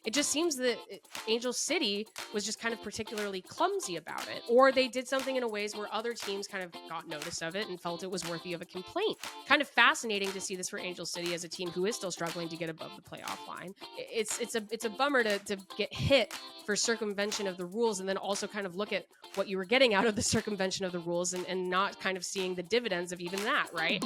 It just seems that Angel City was just kind of particularly clumsy about it, or they did something in a ways where other teams kind of got notice of it and felt it was worthy of a complaint. Kind of fascinating to see this for Angel City as a team who is still struggling to get above the playoff line. It's a bummer to get hit for circumvention of the rules, and then also kind of look at what you were getting out of the circumvention of the rules and not kind of seeing the dividends of even that, right?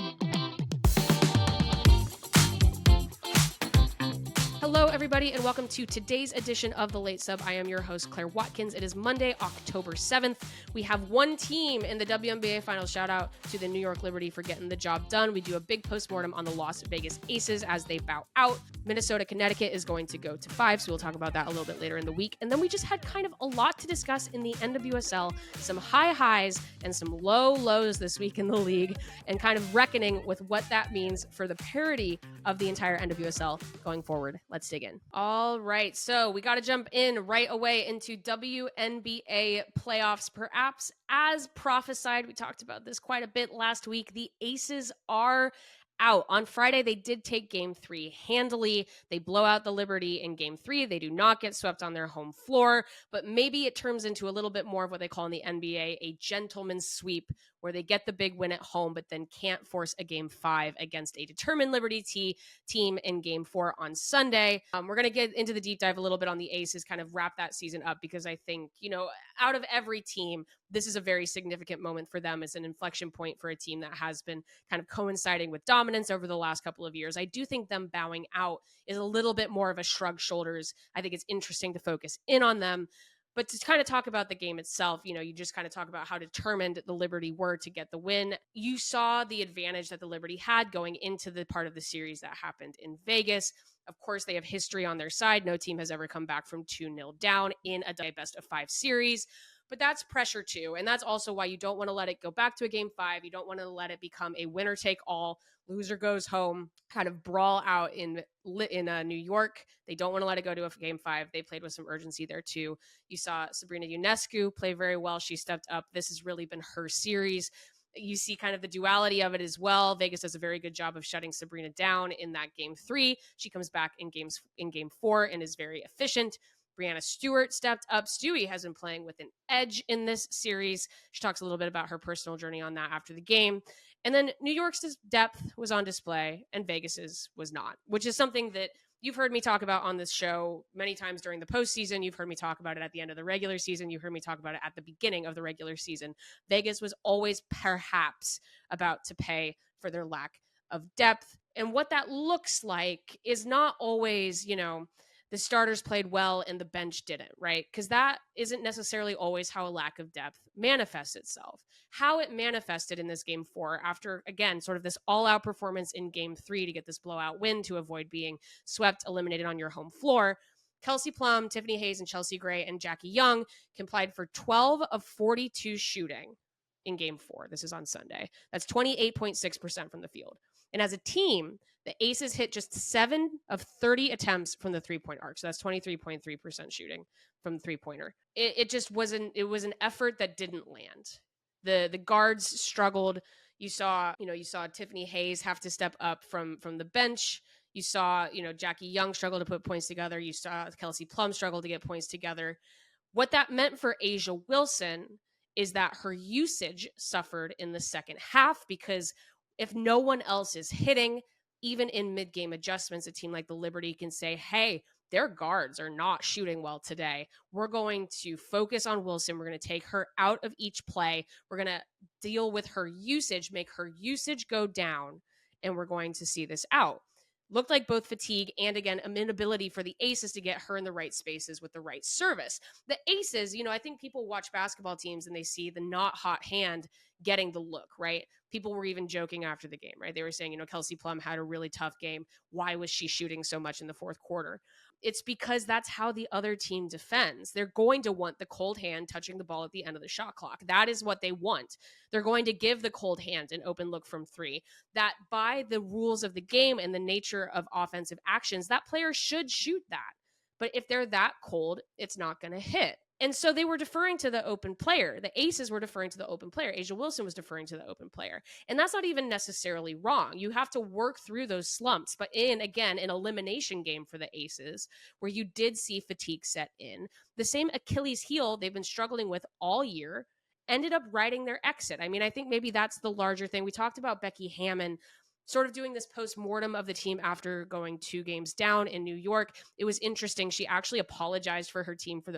Hello, everybody, and welcome to today's edition of The Late Sub. I am your host, Claire Watkins. It is Monday, October 7th. We have one team in the WNBA Finals. Shout out to the New York Liberty for getting the job done. We do a big postmortem on the Las Vegas Aces as they bow out. Minnesota, Connecticut is going to go to 5, so we'll talk about that a little bit later in the week. And then we just had kind of a lot to discuss in the NWSL, some high highs and some low lows this week in the league, and kind of reckoning with what that means for the parity of the entire NWSL going forward. Let's dig in. All right, so we got to jump in right away into WNBA playoffs. Perhaps as prophesied, we talked about this quite a bit last week. The Aces are out. On Friday, they did take Game 3 handily. They blow out the Liberty in Game 3. They do not get swept on their home floor, but maybe it turns into a little bit more of what they call in the NBA a gentleman's sweep, where they get the big win at home, but then can't force a Game 5 against a determined Liberty team in Game 4 on Sunday. We're going to get into the deep dive a little bit on the Aces, kind of wrap that season up, because I think, out of every team, this is a very significant moment for them. It's an inflection point for a team that has been kind of coinciding with dominance over the last couple of years. I do think them bowing out is a little bit more of a shrug shoulders. I think it's interesting to focus in on them. But to kind of talk about the game itself, you just kind of talk about how determined the Liberty were to get the win. You saw the advantage that the Liberty had going into the part of the series that happened in Vegas. Of course, they have history on their side. No team has ever come back from 2-0 down in a best-of-5 series. But that's pressure too. And that's also why you don't want to let it go back to a Game 5. You don't want to let it become a winner-take-all, loser goes home kind of brawl out in New York. They don't want to let it go to a Game 5. They played with some urgency there too. You saw Sabrina Ionescu play very well. She stepped up. This has really been her series. You see kind of the duality of it as well. Vegas does a very good job of shutting Sabrina down in that Game 3. She comes back in Game 4 and is very efficient. Brianna Stewart stepped up. Stewie has been playing with an edge in this series. She talks a little bit about her personal journey on that after the game. And then New York's depth was on display and Vegas's was not, which is something that you've heard me talk about on this show many times during the postseason. You've heard me talk about it at the end of the regular season. You heard me talk about it at the beginning of the regular season. Vegas was always perhaps about to pay for their lack of depth. And what that looks like is not always, the starters played well and the bench didn't, right? Because that isn't necessarily always how a lack of depth manifests itself. How it manifested in this Game 4 after, again, sort of this all-out performance in Game 3 to get this blowout win to avoid being swept, eliminated on your home floor. Kelsey Plum, Tiffany Hayes, and Chelsea Gray and Jackie Young complied for 12 of 42 shooting in Game 4. This is on Sunday. That's 28.6% from the field. And as a team, the Aces hit just 7 of 30 attempts from the three-point arc. So that's 23.3% shooting from the three-pointer. It just wasn't, it was an effort that didn't land. The guards struggled. You saw Tiffany Hayes have to step up from the bench. You saw, Jackie Young struggle to put points together. You saw Kelsey Plum struggle to get points together. What that meant for Asia Wilson is that her usage suffered in the second half, because if no one else is hitting, even in mid-game adjustments, a team like the Liberty can say, hey, their guards are not shooting well today. We're going to focus on Wilson. We're going to take her out of each play. We're going to deal with her usage, make her usage go down, and we're going to see this out. Looked like both fatigue and, again, an inability for the Aces to get her in the right spaces with the right service. The Aces, I think people watch basketball teams and they see the not hot hand getting the look, right? People were even joking after the game, right? They were saying, Kelsey Plum had a really tough game. Why was she shooting so much in the fourth quarter? It's because that's how the other team defends. They're going to want the cold hand touching the ball at the end of the shot clock. That is what they want. They're going to give the cold hand an open look from 3. That by the rules of the game and the nature of offensive actions, that player should shoot that. But if they're that cold, it's not going to hit. And so they were deferring to the open player. The Aces were deferring to the open player. A'ja Wilson was deferring to the open player. And that's not even necessarily wrong. You have to work through those slumps. But again, an elimination game for the Aces, where you did see fatigue set in, the same Achilles heel they've been struggling with all year ended up writing their exit. I mean, I think maybe that's the larger thing. We talked about Becky Hammon sort of doing this post-mortem of the team after going 2 games down in New York. It was interesting. She actually apologized to her team for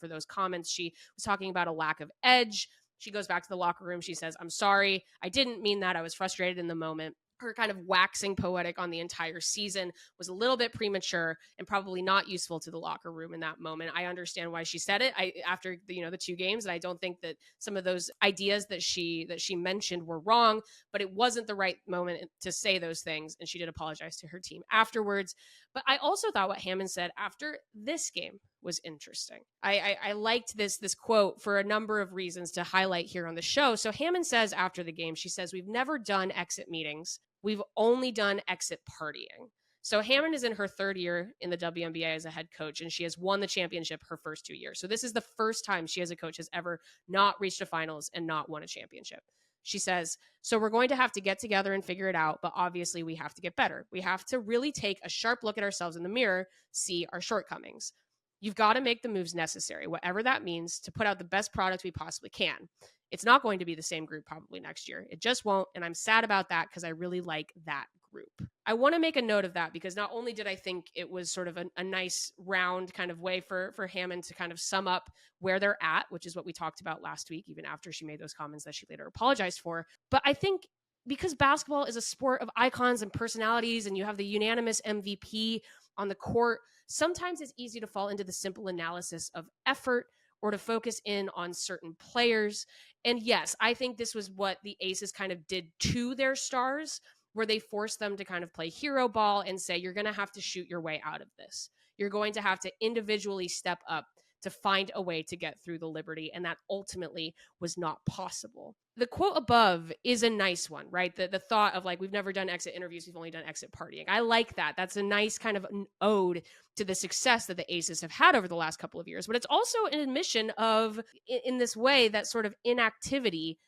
those comments. She was talking about a lack of edge. She goes back to the locker room. She says, "I'm sorry. I didn't mean that. I was frustrated in the moment." Her kind of waxing poetic on the entire season was a little bit premature and probably not useful to the locker room in that moment. I understand why she said it after the 2 games, and I don't think that some of those ideas that she mentioned were wrong, but it wasn't the right moment to say those things, and she did apologize to her team afterwards. But I also thought what Hammon said after this game was interesting. I liked this quote for a number of reasons to highlight here on the show. So Hammon says after the game, she says, "We've never done exit meetings. We've only done exit partying." So Hammon is in her 3rd year in the WNBA as a head coach, and she has won the championship her first 2 years. So this is the first time she as a coach has ever not reached a finals and not won a championship. She says, "So we're going to have to get together and figure it out, but obviously we have to get better. We have to really take a sharp look at ourselves in the mirror, see our shortcomings. You've got to make the moves necessary, whatever that means, to put out the best product we possibly can. It's not going to be the same group probably next year. It just won't, and I'm sad about that because I really like that group." I want to make a note of that because not only did I think it was sort of a nice round kind of way for Hammon to kind of sum up where they're at, which is what we talked about last week, even after she made those comments that she later apologized for, but I think because basketball is a sport of icons and personalities and you have the unanimous MVP on the court, sometimes it's easy to fall into the simple analysis of effort or to focus in on certain players. And yes, I think this was what the Aces kind of did to their stars, where they forced them to kind of play hero ball and say, "You're going to have to shoot your way out of this. You're going to have to individually step up to find a way to get through the Liberty." And that ultimately was not possible. The quote above is a nice one, right? The thought of like, we've never done exit interviews, we've only done exit partying. I like that. That's a nice kind of an ode to the success that the Aces have had over the last couple of years. But it's also an admission of, in this way, that sort of inactivity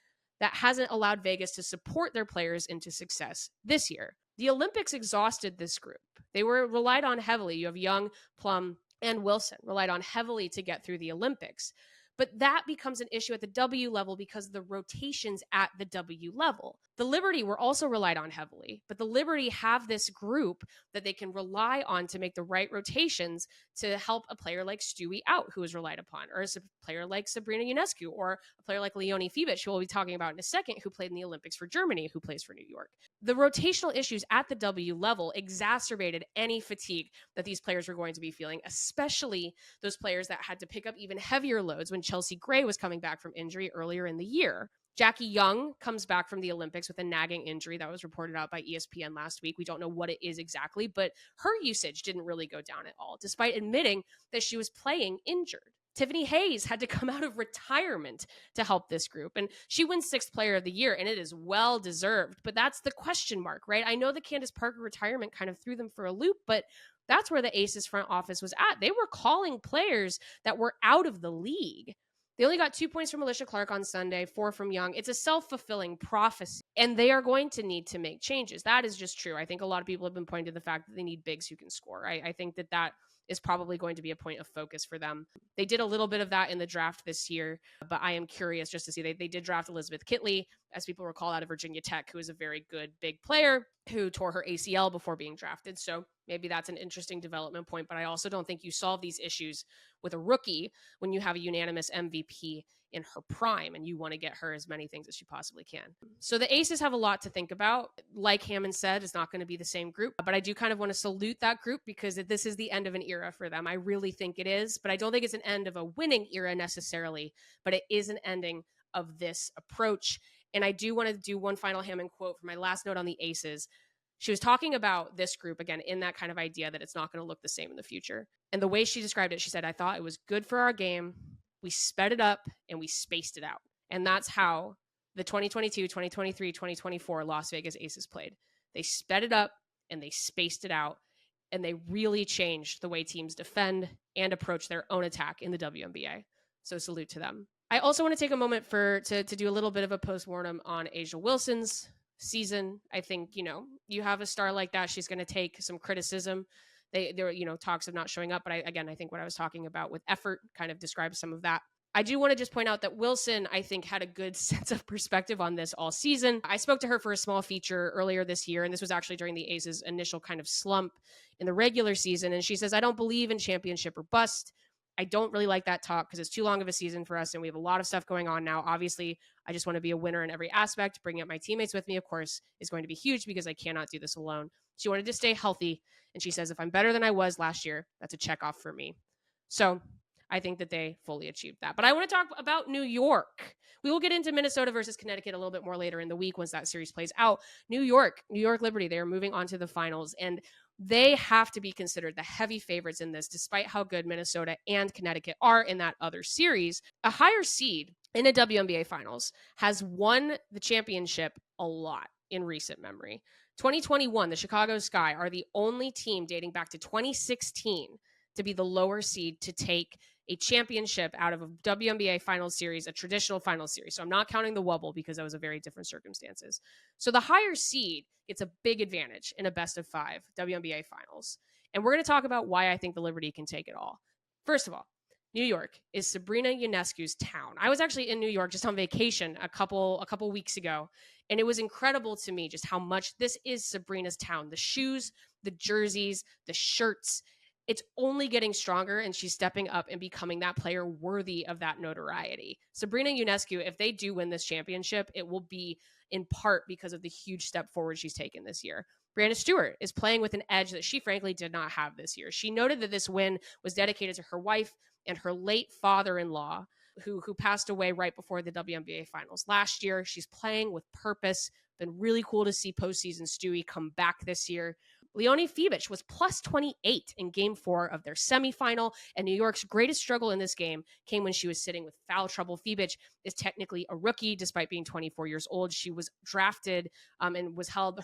that hasn't allowed Vegas to support their players into success this year. The Olympics exhausted this group. They were relied on heavily. You have Young, Plum, and Wilson relied on heavily to get through the Olympics. But that becomes an issue at the W level because of the rotations at the W level. The Liberty were also relied on heavily, but the Liberty have this group that they can rely on to make the right rotations to help a player like Stewie out, who is relied upon, or a player like Sabrina Ionescu, or a player like Leonie Fibic, who we'll be talking about in a second, who played in the Olympics for Germany, who plays for New York. The rotational issues at the W level exacerbated any fatigue that these players were going to be feeling, especially those players that had to pick up even heavier loads when Chelsea Gray was coming back from injury earlier in the year. Jackie Young comes back from the Olympics with a nagging injury that was reported out by ESPN last week. We don't know what it is exactly, but her usage didn't really go down at all, despite admitting that she was playing injured. Tiffany Hayes had to come out of retirement to help this group, and she wins 6th player of the year, and it is well deserved, but that's the question mark, right? I know the Candace Parker retirement kind of threw them for a loop, but that's where the Aces front office was at. They were calling players that were out of the league. They only got 2 points from Alicia Clark on Sunday, 4 from Young. It's a self-fulfilling prophecy, and they are going to need to make changes. That is just true. I think a lot of people have been pointing to the fact that they need bigs who can score. I think that is probably going to be a point of focus for them. They did a little bit of that in the draft this year, but I am curious just to see. They did draft Elizabeth Kitley, as people recall, out of Virginia Tech, who is a very good big player who tore her ACL before being drafted. So maybe that's an interesting development point, but I also don't think you solve these issues with a rookie when you have a unanimous MVP in her prime and you want to get her as many things as you possibly can. So the Aces have a lot to think about. Like Hammon said, it's not going to be the same group, but I do kind of want to salute that group because this is the end of an era for them. I really think it is, but I don't think it's an end of a winning era necessarily, but it is an ending of this approach. And I do want to do one final Hammon quote for my last note on the Aces. She was talking about this group, again, in that kind of idea that it's not going to look the same in the future. And the way she described it, she said, "I thought it was good for our game. We sped it up and we spaced it out." And that's how the 2022, 2023, 2024 Las Vegas Aces played. They sped it up and they spaced it out. And they really changed the way teams defend and approach their own attack in the WNBA. So salute to them. I also want to take a moment to do a little bit of a postmortem on Asia Wilson's season. I think, you have a star like that, she's going to take some criticism. There talks of not showing up, but I think what I was talking about with effort kind of describes some of that. I do want to just point out that Wilson, I think, had a good sense of perspective on this all season. I spoke to her for a small feature earlier this year, and this was actually during the Aces' initial kind of slump in the regular season. And she says, I don't believe in championship or bust. I don't really like that talk because it's too long of a season for us, and we have a lot of stuff going on now. Obviously, I just want to be a winner in every aspect. Bringing up my teammates with me, of course, is going to be huge because I cannot do this alone. She wanted to stay healthy, and she says, if I'm better than I was last year, that's a check off for me. So I think that they fully achieved that. But I want to talk about New York. We will get into Minnesota versus Connecticut a little bit more later in the week once that series plays out. New York Liberty, they are moving on to the finals, and they have to be considered the heavy favorites in this, despite how good Minnesota and Connecticut are in that other series. A higher seed in a WNBA finals has won the championship a lot in recent memory. 2021, the Chicago Sky are the only team dating back to 2016 to be the lower seed to take a championship out of a WNBA final series, a traditional final series. So I'm not counting the wobble because that was a very different circumstances. So the higher seed gets a big advantage in a best of 5 WNBA finals. And we're going to talk about why I think the Liberty can take it all. First of all, New York is Sabrina Ionescu's town. I was actually in New York just on vacation a couple weeks ago, and it was incredible to me just how much this is Sabrina's town. The shoes, the jerseys, the shirts. It's only getting stronger, and she's stepping up and becoming that player worthy of that notoriety. Sabrina Ionescu, if they do win this championship, it will be in part because of the huge step forward she's taken this year. Brianna Stewart is playing with an edge that she frankly did not have this year. She noted that this win was dedicated to her wife and her late father-in-law, who passed away right before the WNBA finals last year. She's playing with purpose. Been really cool to see postseason Stewie come back this year. Leonie Fibich was plus 28 in game 4 of their semifinal, and New York's greatest struggle in this game came when she was sitting with foul trouble. Fibich is technically a rookie despite being 24 years old. She was drafted and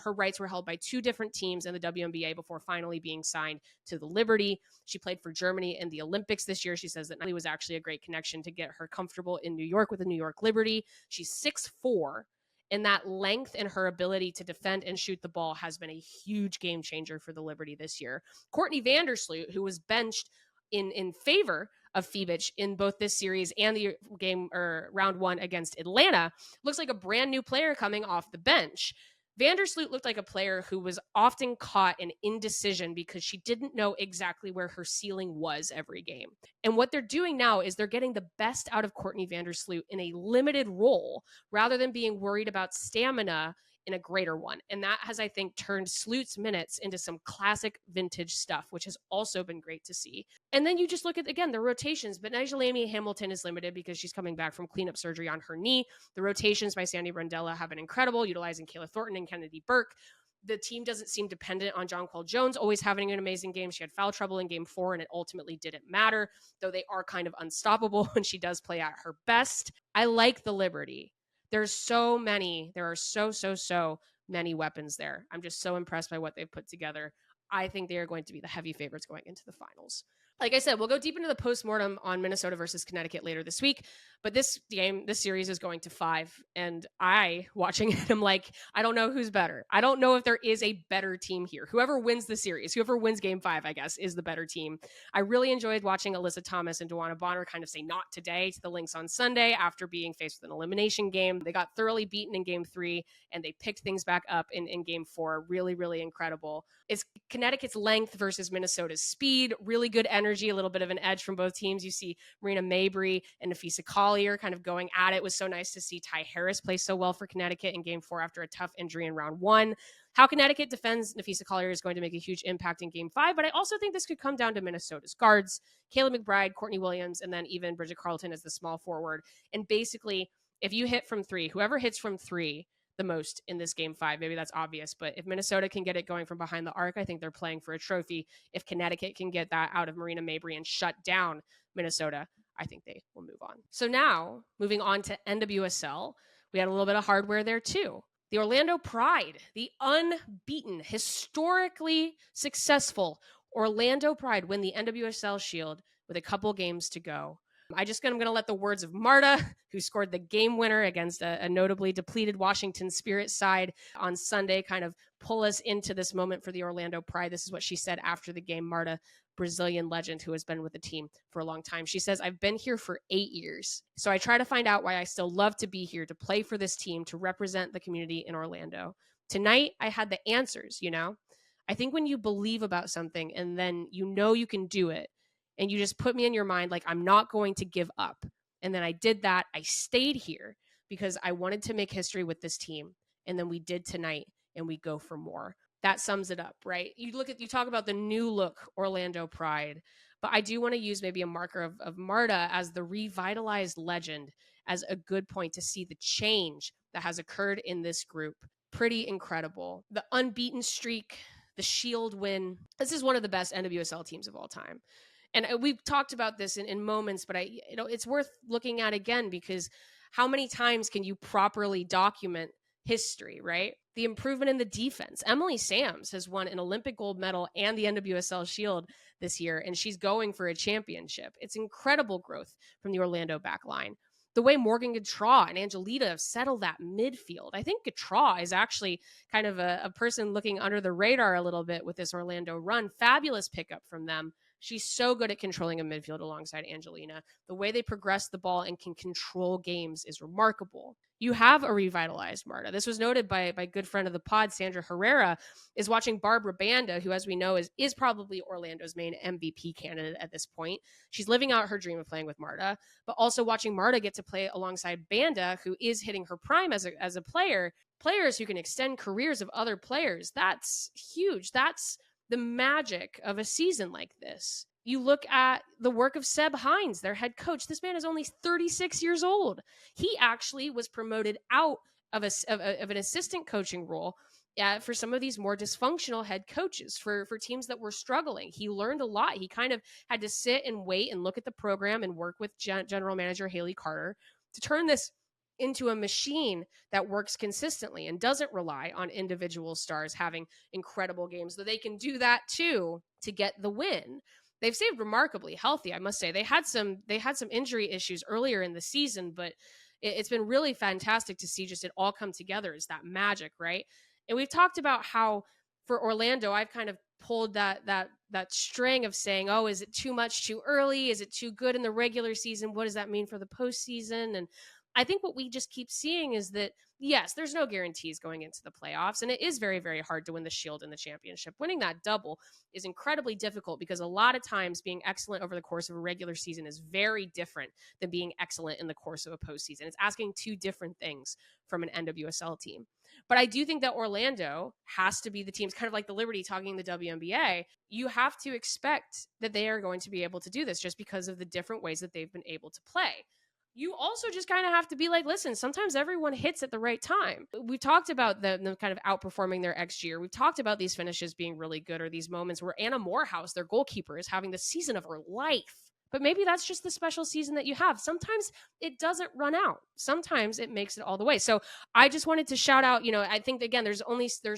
her rights were held by 2 different teams in the WNBA before finally being signed to the Liberty. She played for Germany in the Olympics this year. She says that it was actually a great connection to get her comfortable in New York with the New York Liberty. She's 6'4", and that length and her ability to defend and shoot the ball has been a huge game changer for the Liberty this year. Courtney Vandersloot, who was benched in favor of Fibich in both this series and the game or round 1 against Atlanta, looks like a brand new player coming off the bench. Vandersloot looked like a player who was often caught in indecision because she didn't know exactly where her ceiling was every game. And what they're doing now is they're getting the best out of Courtney Vandersloot in a limited role rather than being worried about stamina in a greater one. And that has, I think, turned Sloot's minutes into some classic vintage stuff, which has also been great to see. And then you just look at, again, the rotations. But Nyjah Hamilton is limited because she's coming back from cleanup surgery on her knee. The rotations by Sandy Rondella have been incredible, utilizing Kayla Thornton and Kennedy Burke. The team doesn't seem dependent on Jonquel Jones always having an amazing game. She had foul trouble in game 4, and it ultimately didn't matter, though they are kind of unstoppable when she does play at her best. I like the Liberty. There are so many weapons there. I'm just so impressed by what they've put together. I think they are going to be the heavy favorites going into the finals. Like I said, we'll go deep into the postmortem on Minnesota versus Connecticut later this week. But this series is going to 5. And watching it, I'm like, I don't know who's better. I don't know if there is a better team here. Whoever wins the series, whoever wins game 5, I guess, is the better team. I really enjoyed watching Alyssa Thomas and Dewana Bonner kind of say not today to the Lynx on Sunday after being faced with an elimination game. They got thoroughly beaten in game 3, and they picked things back up in game 4. Really, really incredible. It's Connecticut's length versus Minnesota's speed. Really good energy, a little bit of an edge from both teams. You see Marina Mabry and Nafisa Collier kind of going at it. It was so nice to see Ty Harris play so well for Connecticut in game 4 after a tough injury in round 1. How Connecticut defends Nafisa Collier is going to make a huge impact in game 5, but I also think this could come down to Minnesota's guards, Kayla McBride, Courtney Williams, and then even Bridget Carlton as the small forward. And basically, if you hit from 3, whoever hits from 3 the most in this game 5, maybe that's obvious, but if Minnesota can get it going from behind the arc, I think they're playing for a trophy. If Connecticut can get that out of Marina Mabry and shut down Minnesota, I think they will move on. So now, moving on to NWSL, we had a little bit of hardware there too. The Orlando Pride, the unbeaten, historically successful Orlando Pride win the NWSL Shield with a couple games to go. I'm going to let the words of Marta, who scored the game winner against a notably depleted Washington Spirit side on Sunday, kind of pull us into this moment for the Orlando Pride. This is what she said after the game. Marta, Brazilian legend who has been with the team for a long time. She says, "I've been here for 8 years, so I try to find out why I still love to be here, to play for this team, to represent the community in Orlando. Tonight, I had the answers, you know? I think when you believe about something and then you know you can do it, and you just put me in your mind, like, I'm not going to give up. And then I did that. I stayed here because I wanted to make history with this team. And then we did tonight, and we go for more." That sums it up, right? You talk about the new look Orlando Pride, but I do want to use maybe a marker of Marta as the revitalized legend as a good point to see the change that has occurred in this group. Pretty incredible. The unbeaten streak, the Shield win. This is one of the best NWSL teams of all time. And we've talked about this in moments, but it's worth looking at again, because how many times can you properly document history, right? The improvement in the defense. Emily Sams has won an Olympic gold medal and the NWSL Shield this year, and she's going for a championship. It's incredible growth from the Orlando backline. The way Morgan Gautrat and Angelita have settled that midfield. I think Gautrat is actually kind of a person looking under the radar a little bit with this Orlando run. Fabulous pickup from them. She's so good at controlling a midfield alongside Angelina. The way they progress the ball and can control games is remarkable. You have a revitalized Marta. This was noted by good friend of the pod, Sandra Herrera, is watching Barbara Banda, who, as we know, is probably Orlando's main MVP candidate at this point. She's living out her dream of playing with Marta, but also watching Marta get to play alongside Banda, who is hitting her prime as a player. Players who can extend careers of other players. That's huge. That's the magic of a season like this. You look at the work of Seb Hines, their head coach. This man is only 36 years old. He actually was promoted out of an assistant coaching role for some of these more dysfunctional head coaches for teams that were struggling. He learned a lot. He kind of had to sit and wait and look at the program and work with general manager Haley Carter to turn this into a machine that works consistently and doesn't rely on individual stars having incredible games, though they can do that too to get the win. They've stayed remarkably healthy, I must say. They had some injury issues earlier in the season, but it's been really fantastic to see just it all come together. It's that magic, right? And we've talked about how for Orlando, I've kind of pulled that string of saying, oh, is it too much too early? Is it too good in the regular season? What does that mean for the postseason? And I think what we just keep seeing is that, yes, there's no guarantees going into the playoffs, and it is very, very hard to win the Shield and the championship. Winning that double is incredibly difficult because a lot of times being excellent over the course of a regular season is very different than being excellent in the course of a postseason. It's asking two different things from an NWSL team. But I do think that Orlando has to be the teams, kind of like the Liberty talking the WNBA. You have to expect that they are going to be able to do this just because of the different ways that they've been able to play. You also just kind of have to be like, listen, sometimes everyone hits at the right time. We've talked about them kind of outperforming their XG. We've talked about these finishes being really good, or these moments where Anna Morehouse, their goalkeeper, is having the season of her life. But maybe that's just the special season that you have. Sometimes it doesn't run out. Sometimes it makes it all the way. So I just wanted to shout out, I think, again, there's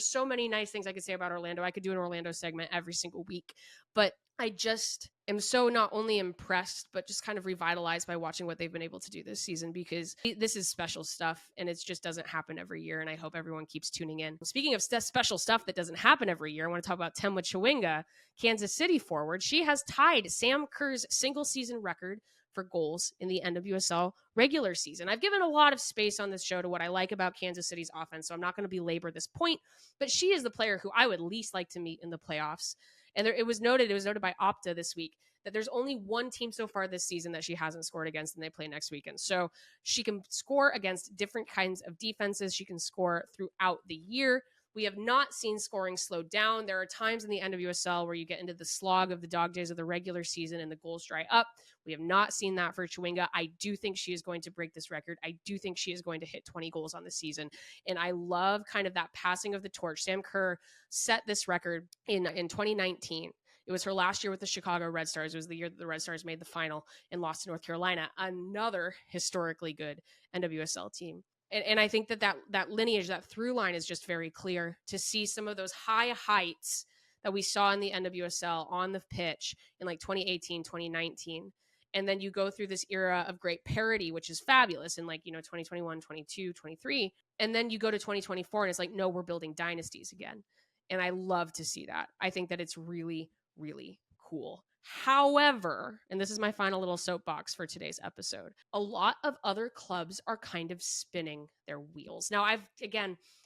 so many nice things I could say about Orlando. I could do an Orlando segment every single week. But I just am so not only impressed, but just kind of revitalized by watching what they've been able to do this season, because this is special stuff and it just doesn't happen every year. And I hope everyone keeps tuning in. Speaking of special stuff that doesn't happen every year, I want to talk about Temwa Chawinga, Kansas City forward. She has tied Sam Kerr's single season record for goals in the NWSL regular season. I've given a lot of space on this show to what I like about Kansas City's offense, so I'm not going to belabor this point, but she is the player who I would least like to meet in the playoffs. And it was noted by Opta this week that there's only one team so far this season that she hasn't scored against, and they play next weekend. So she can score against different kinds of defenses. She can score throughout the year. We have not seen scoring slow down. There are times in the NWSL where you get into the slog of the dog days of the regular season and the goals dry up. We have not seen that for Chawinga. I do think she is going to break this record. I do think she is going to hit 20 goals on the season. And I love kind of that passing of the torch. Sam Kerr set this record in 2019. It was her last year with the Chicago Red Stars. It was the year that the Red Stars made the final and lost to North Carolina, another historically good NWSL team. And I think that lineage, that through line is just very clear to see some of those high heights that we saw in the NWSL on the pitch in like 2018, 2019. And then you go through this era of great parity, which is fabulous in 2021, 22, 23. And then you go to 2024 and it's like, no, we're building dynasties again. And I love to see that. I think that it's really, really cool. However, and this is my final little soapbox for today's episode, a lot of other clubs are kind of spinning their wheels. Now,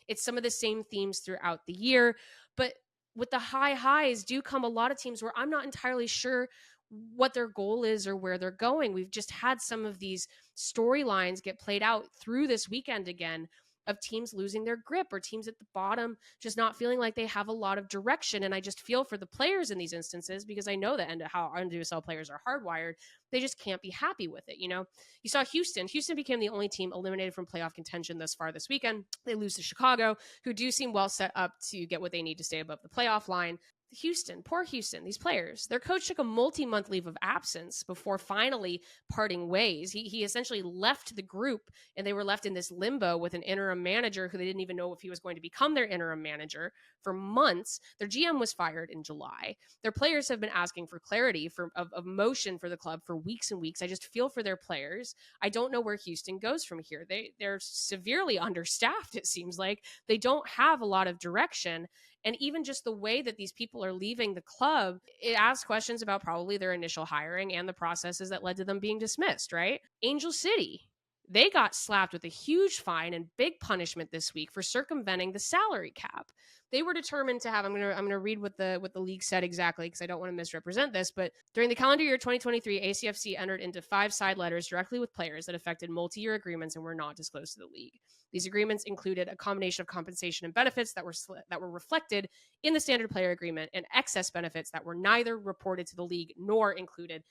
it's some of the same themes throughout the year, but with the high highs do come a lot of teams where I'm not entirely sure what their goal is or where they're going. We've just had some of these storylines get played out through this weekend again of teams losing their grip or teams at the bottom just not feeling like they have a lot of direction. And I just feel for the players in these instances because I know that how NWSL players are hardwired. They just can't be happy with it. You saw Houston. Houston became the only team eliminated from playoff contention thus far this weekend. They lose to Chicago, who do seem well set up to get what they need to stay above the playoff line. Poor Houston, these players, their coach took a multi-month leave of absence before finally parting ways. He essentially left the group and they were left in this limbo with an interim manager who they didn't even know if he was going to become their interim manager for months. Their GM was fired in July. Their players have been asking for clarity of motion for the club for weeks and weeks. I just feel for their players. I don't know where Houston goes from here. They're severely understaffed, it seems like. They don't have a lot of direction. And even just the way that these people are leaving the club, it asks questions about probably their initial hiring and the processes that led to them being dismissed, right? Angel City, they got slapped with a huge fine and big punishment this week for circumventing the salary cap. They were determined to have, I'm going to read what the league said exactly because I don't want to misrepresent this, but during the calendar year 2023, ACFC entered into 5 side letters directly with players that affected multi-year agreements and were not disclosed to the league. These agreements included a combination of compensation and benefits that were reflected in the standard player agreement and excess benefits that were neither reported to the league nor included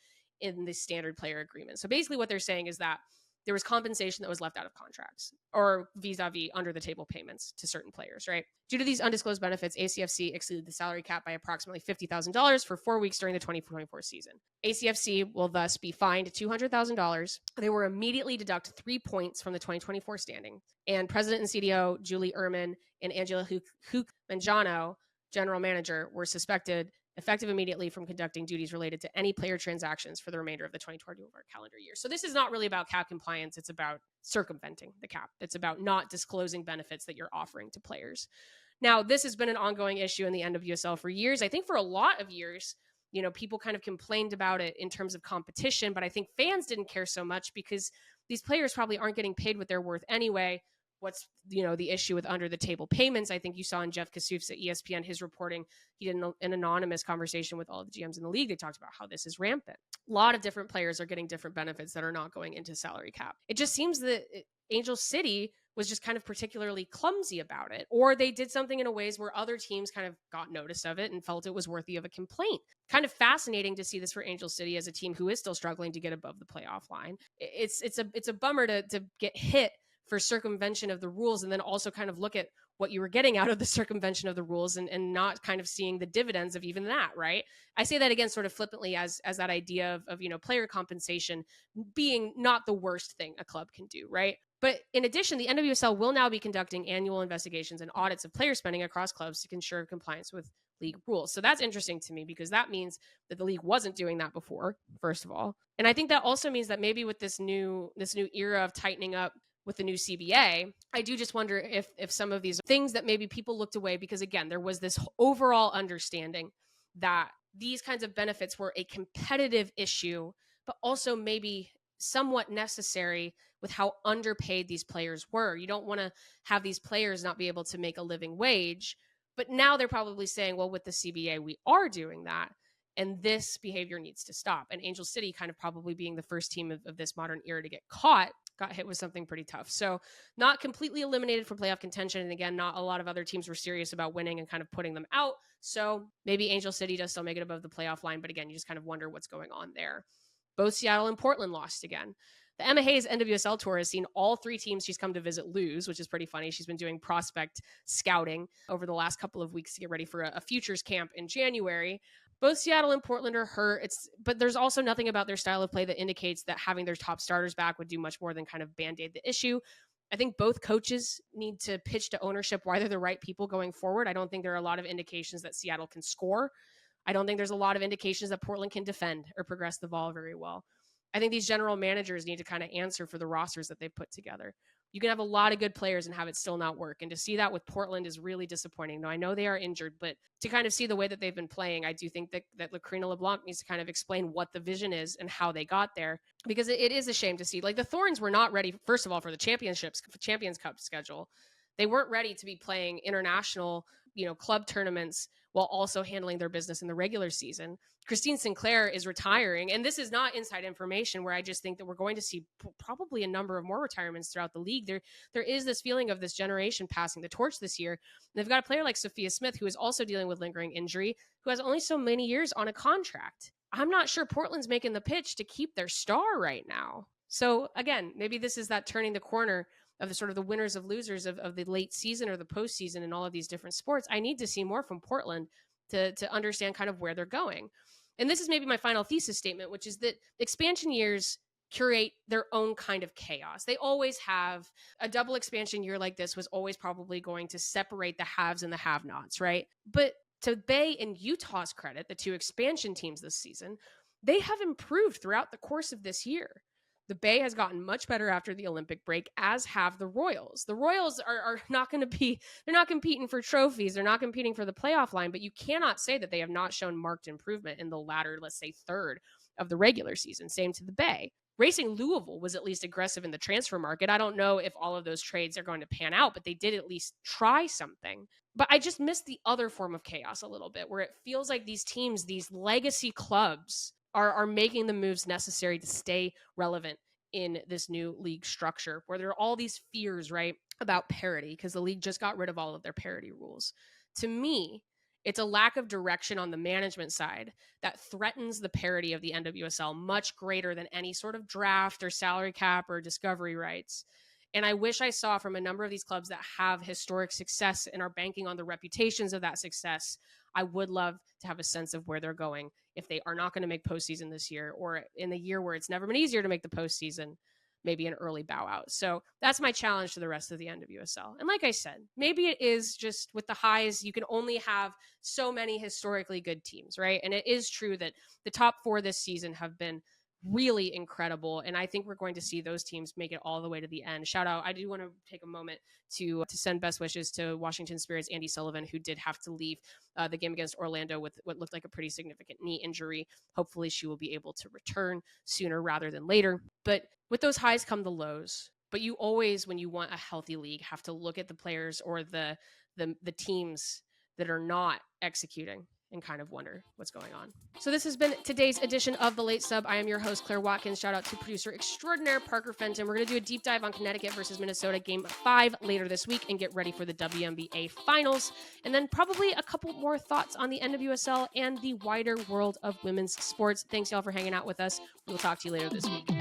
in the standard player agreement. So basically what they're saying is that there was compensation that was left out of contracts or vis-a-vis under the table payments to certain players, right? Due to these undisclosed benefits, ACFC exceeded the salary cap by approximately $50,000 for 4 weeks during the 2024 season. ACFC will thus be fined $200,000. They were immediately deduct 3 points from the 2024 standing. And President and CDO Julie Ehrman and Angela Mangiano, general manager, were suspected effective immediately from conducting duties related to any player transactions for the remainder of the 2024 calendar year. So this is not really about cap compliance. It's about circumventing the cap. It's about not disclosing benefits that you're offering to players. Now, this has been an ongoing issue in the NWSL for years. I think for a lot of years, people kind of complained about it in terms of competition, but I think fans didn't care so much because these players probably aren't getting paid what they're worth anyway. What's the issue with under the table payments? I think you saw in Jeff Kassouf's at ESPN, his reporting, he did an anonymous conversation with all of the GMs in the league. They talked about how this is rampant. A lot of different players are getting different benefits that are not going into salary cap. It just seems that Angel City was just kind of particularly clumsy about it, or they did something in a ways where other teams kind of got notice of it and felt it was worthy of a complaint. Kind of fascinating to see this for Angel City as a team who is still struggling to get above the playoff line. It's a bummer to get hit for circumvention of the rules and then also kind of look at what you were getting out of the circumvention of the rules and not kind of seeing the dividends of even that, right? I say that again sort of flippantly as that idea of player compensation being not the worst thing a club can do, right? But in addition, the NWSL will now be conducting annual investigations and audits of player spending across clubs to ensure compliance with league rules. So that's interesting to me because that means that the league wasn't doing that before, first of all. And I think that also means that maybe with this new era of tightening up with the new CBA, I do just wonder if some of these things that maybe people looked away, because again, there was this overall understanding that these kinds of benefits were a competitive issue, but also maybe somewhat necessary with how underpaid these players were. You don't want to have these players not be able to make a living wage, but now they're probably saying, well, with the CBA, we are doing that. And this behavior needs to stop. And Angel City kind of probably being the first team of this modern era to get caught, got hit with something pretty tough. So not completely eliminated from playoff contention. And again, not a lot of other teams were serious about winning and kind of putting them out. So maybe Angel City does still make it above the playoff line. But again, you just kind of wonder what's going on there. Both Seattle and Portland lost again. The Emma Hayes NWSL tour has seen all 3 teams she's come to visit lose, which is pretty funny. She's been doing prospect scouting over the last couple of weeks to get ready for a futures camp in January. Both Seattle and Portland are hurt. But there's also nothing about their style of play that indicates that having their top starters back would do much more than kind of band-aid the issue. I think both coaches need to pitch to ownership why they're the right people going forward. I don't think there are a lot of indications that Seattle can score. I don't think there's a lot of indications that Portland can defend or progress the ball very well. I think these general managers need to kind of answer for the rosters that they've put together. You can have a lot of good players and have it still not work. And to see that with Portland is really disappointing. Now, I know they are injured, but to kind of see the way that they've been playing, I do think that Lacrina LeBlanc needs to kind of explain what the vision is and how they got there, because it is a shame to see. Like, the Thorns were not ready, first of all, for the Champions Cup schedule. They weren't ready to be playing international, club tournaments while also handling their business in the regular season. Christine Sinclair is retiring, and this is not inside information where I just think that we're going to see probably a number of more retirements throughout the league. There is this feeling of this generation passing the torch this year. And they've got a player like Sophia Smith, who is also dealing with lingering injury, who has only so many years on a contract. I'm not sure Portland's making the pitch to keep their star right now. So again, maybe this is that turning the corner of the sort of the winners of losers of the late season or the postseason in all of these different sports. I need to see more from Portland to understand kind of where they're going. And this is maybe my final thesis statement, which is that expansion years curate their own kind of chaos. They always have. A double expansion year like this was always probably going to separate the haves and the have-nots, right? But to Bay and Utah's credit, the two expansion teams this season, they have improved throughout the course of this year. The Bay has gotten much better after the Olympic break, as have the Royals. The Royals are not going to be, they're not competing for trophies. They're not competing for the playoff line, but you cannot say that they have not shown marked improvement in the latter, let's say, third of the regular season. Same to the Bay. Racing Louisville was at least aggressive in the transfer market. I don't know if all of those trades are going to pan out, but they did at least try something. But I just miss the other form of chaos a little bit, where it feels like these teams, these legacy clubs, are making the moves necessary to stay relevant in this new league structure, where there are all these fears, right, about parity, because the league just got rid of all of their parity rules. To me, it's a lack of direction on the management side that threatens the parity of the NWSL much greater than any sort of draft or salary cap or discovery rights. And I wish I saw from a number of these clubs that have historic success and are banking on the reputations of that success. I would love to have a sense of where they're going if they are not going to make postseason this year, or in the year where it's never been easier to make the postseason, maybe an early bow out. So that's my challenge to the rest of the NWSL. And like I said, maybe it is just with the highs, you can only have so many historically good teams, right? And it is true that the top four this season have been really incredible, and I think we're going to see those teams make it all the way to the end. Shout out, I do want to take a moment to send best wishes to Washington Spirit's Andy Sullivan, who did have to leave the game against Orlando with what looked like a pretty significant knee injury. Hopefully she will be able to return sooner rather than later. But with those highs come the lows. But you always, when you want a healthy league, have to look at the players or the teams that are not executing and kind of wonder what's going on. So this has been today's edition of The Late Sub. I am your host, Claire Watkins. Shout out to producer extraordinaire Parker Fenton. We're going to do a deep dive on Connecticut versus Minnesota Game 5 later this week and get ready for the WNBA Finals. And then probably a couple more thoughts on the NWSL and the wider world of women's sports. Thanks, y'all, for hanging out with us. We'll talk to you later this week.